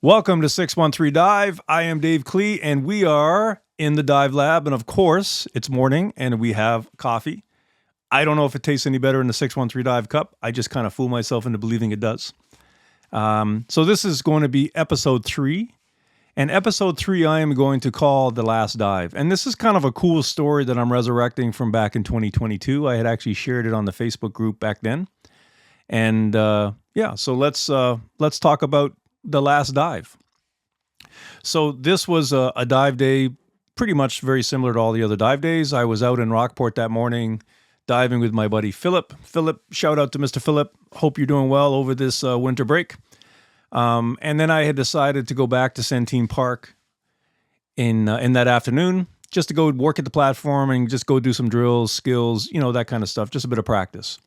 Welcome to 613 Dive. I am Dave Klee, and we are in the dive lab. And of course, it's morning, and we have coffee. I don't know if it tastes any better in the 613 Dive cup. I just kind of fool myself into believing it does. So this is going to be episode 3. And episode 3 I am going to call The Last Dive. And this is kind of a cool story that I'm resurrecting from back in 2022. I had actually shared it on the Facebook group back then. And so let's talk about The Last Dive. So this was a dive day, pretty much very similar to all the other dive days. I was out in Rockport that morning diving with my buddy Philip. Philip, shout out to Mr. Philip. Hope you're doing well over this winter break. And then I had decided to go back to Centene Park in that afternoon just to go work at the platform and just go do some drills, skills, that kind of stuff, just a bit of practice.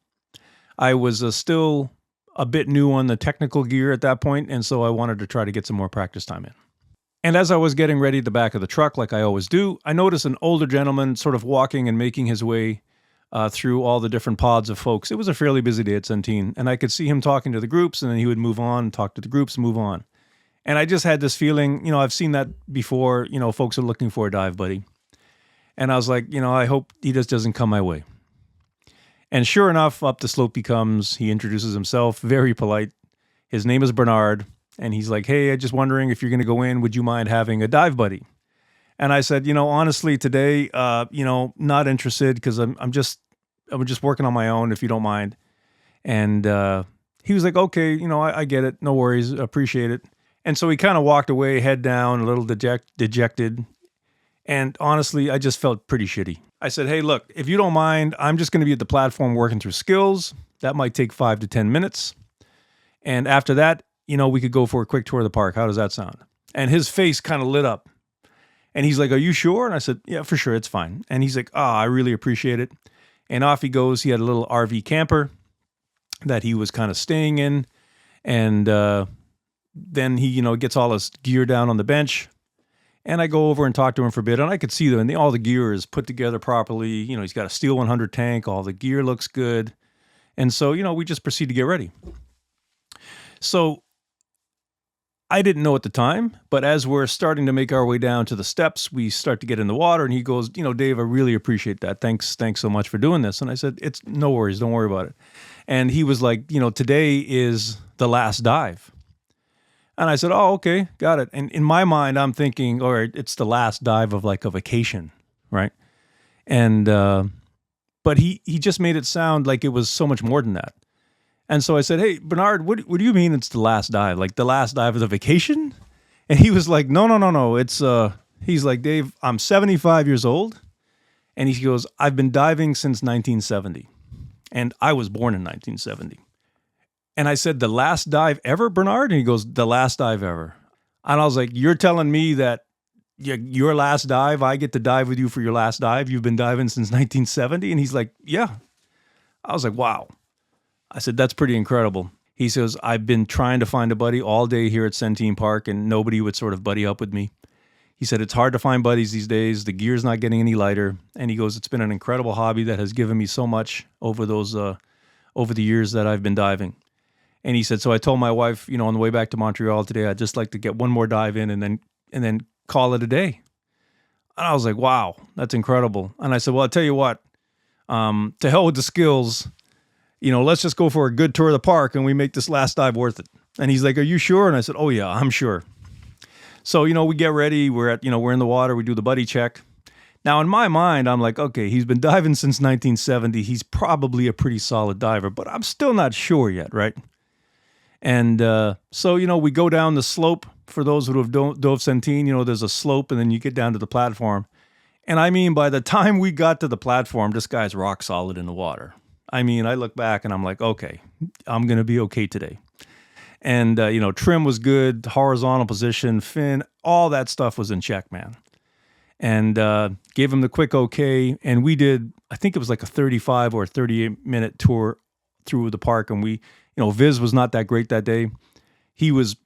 I was still a bit new on the technical gear at that point, and so I wanted to try to get some more practice time in. And as I was getting ready at the back of the truck, like I always do, I noticed an older gentleman sort of walking and making his way through all the different pods of folks. It was a fairly busy day at Centene, and I could see him talking to the groups, and then he would move on, talk to the groups, move on. And I just had this feeling, I've seen that before, folks are looking for a dive buddy. And I was like, I hope he just doesn't come my way. And sure enough, up the slope he comes. He introduces himself, very polite. His name is Bernard. And he's like, hey, I'm just wondering if you're going to go in, would you mind having a dive buddy? And I said, honestly, today, not interested because I'm just working on my own, if you don't mind. And he was like, okay, I get it. No worries. Appreciate it. And so he kind of walked away, head down, a little dejected. And honestly, I just felt pretty shitty. I said, hey, look, if you don't mind, I'm just going to be at the platform working through skills. That might take 5 to 10 minutes. And after that, we could go for a quick tour of the park. How does that sound? And his face kind of lit up. And he's like, are you sure? And I said, yeah, for sure. It's fine. And he's like, I really appreciate it. And off he goes. He had a little RV camper that he was kind of staying in. And then he, gets all his gear down on the bench. And I go over and talk to him for a bit, and I could see them, and all the gear is put together properly. He's got a Steel 100 tank. All the gear looks good. And so, we just proceed to get ready. So I didn't know at the time, but as we're starting to make our way down to the steps, we start to get in the water, and he goes, Dave, I really appreciate that. Thanks so much for doing this. And I said, it's no worries. Don't worry about it. And he was like, today is the last dive. And I said, oh, okay, got it. And in my mind, I'm thinking, all right, it's the last dive of like a vacation, right? And but he just made it sound like it was so much more than that. And so I said, hey, Bernard, what do you mean it's the last dive? Like the last dive of the vacation? And he was like, no. It's he's like, Dave, I'm 75 years old. And he goes, I've been diving since 1970. And I was born in 1970. And I said, the last dive ever, Bernard? And he goes, the last dive ever. And I was like, you're telling me that your last dive, I get to dive with you for your last dive? You've been diving since 1970? And he's like, yeah. I was like, wow. I said, that's pretty incredible. He says, I've been trying to find a buddy all day here at Centene Park, and nobody would sort of buddy up with me. He said, it's hard to find buddies these days. The gear's not getting any lighter. And he goes, it's been an incredible hobby that has given me so much over the years that I've been diving. And he said, so I told my wife, on the way back to Montreal today, I'd just like to get one more dive in and then call it a day. And I was like, wow, that's incredible. And I said, well, I'll tell you what, to hell with the skills, let's just go for a good tour of the park and we make this last dive worth it. And he's like, are you sure? And I said, oh yeah, I'm sure. So, we get ready, we're in the water, we do the buddy check. Now, in my mind, I'm like, okay, he's been diving since 1970. He's probably a pretty solid diver, but I'm still not sure yet, right? And so, we go down the slope. For those who have dove Centene, there's a slope and then you get down to the platform. And I mean, by the time we got to the platform, this guy's rock solid in the water. I mean, I look back and I'm like, okay, I'm going to be okay today. And, trim was good, horizontal position, fin, all that stuff was in check, man. And gave him the quick okay. And we did, I think it was like a 35 or 38-minute tour through the park. And we, Viz was not that great that day. He was,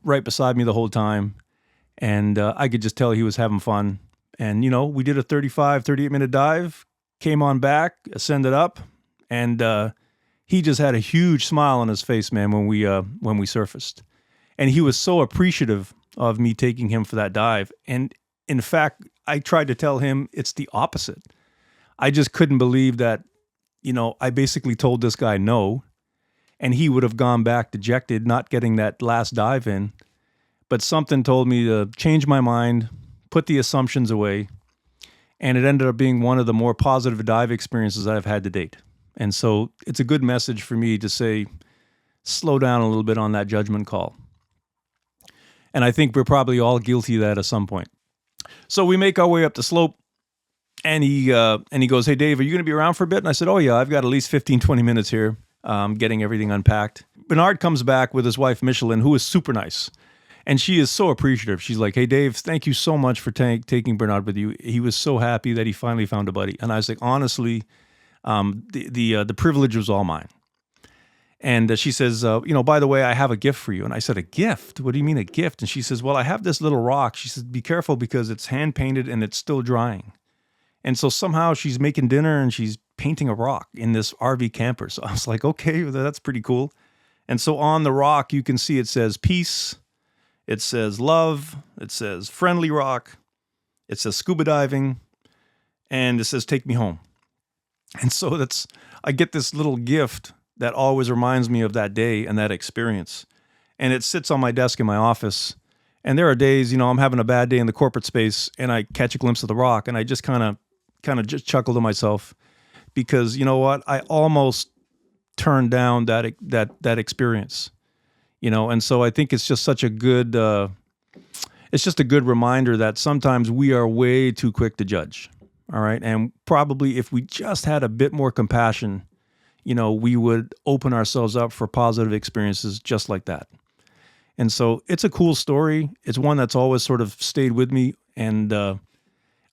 right beside me the whole time. And I could just tell he was having fun. And, we did a 38-minute dive, came on back, ascended up. And he just had a huge smile on his face, man, when we surfaced. And he was so appreciative of me taking him for that dive. And in fact, I tried to tell him it's the opposite. I just couldn't believe that, I basically told this guy no, and he would have gone back dejected, not getting that last dive in. But something told me to change my mind, put the assumptions away, and it ended up being one of the more positive dive experiences I've had to date. And so it's a good message for me to say, slow down a little bit on that judgment call. And I think we're probably all guilty of that at some point. So we make our way up the slope, and he goes, "Hey, Dave, are you going to be around for a bit?" And I said, "Oh, yeah, I've got at least 15, 20 minutes here getting everything unpacked." Bernard comes back with his wife, Michelin, who is super nice. And she is so appreciative. She's like, "Hey, Dave, thank you so much for taking Bernard with you. He was so happy that he finally found a buddy." And I was like, honestly, the privilege was all mine. And she says, "By the way, I have a gift for you." And I said, "A gift? What do you mean a gift?" And she says, "Well, I have this little rock." She says, "Be careful because it's hand painted and it's still drying." And so somehow she's making dinner and she's painting a rock in this RV camper. So I was like, okay, that's pretty cool. And so on the rock, you can see it says peace, it says love, it says friendly rock, it says scuba diving, and it says take me home. And so I get this little gift that always reminds me of that day and that experience. And it sits on my desk in my office. And there are days, I'm having a bad day in the corporate space and I catch a glimpse of the rock and I just kind of just chuckle to myself because you know what? I almost turned down that experience, and so I think it's just such a good, it's just a good reminder that sometimes we are way too quick to judge. All right. And probably if we just had a bit more compassion, we would open ourselves up for positive experiences just like that. And so it's a cool story. It's one that's always sort of stayed with me. And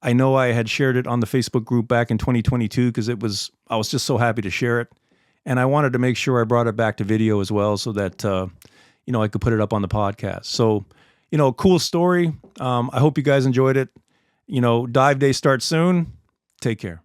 I know I had shared it on the Facebook group back in 2022 because I was just so happy to share it. And I wanted to make sure I brought it back to video as well so that, I could put it up on the podcast. So, cool story. I hope you guys enjoyed it. Dive day starts soon. Take care.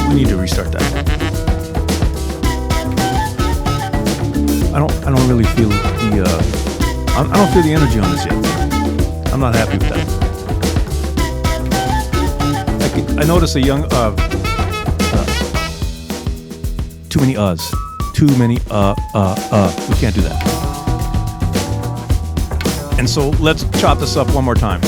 We need to restart that. I don't really feel I don't feel the energy on this yet. I'm not happy with that. I notice a young too many uhs. Too many We can't do that. And so let's chop this up one more time.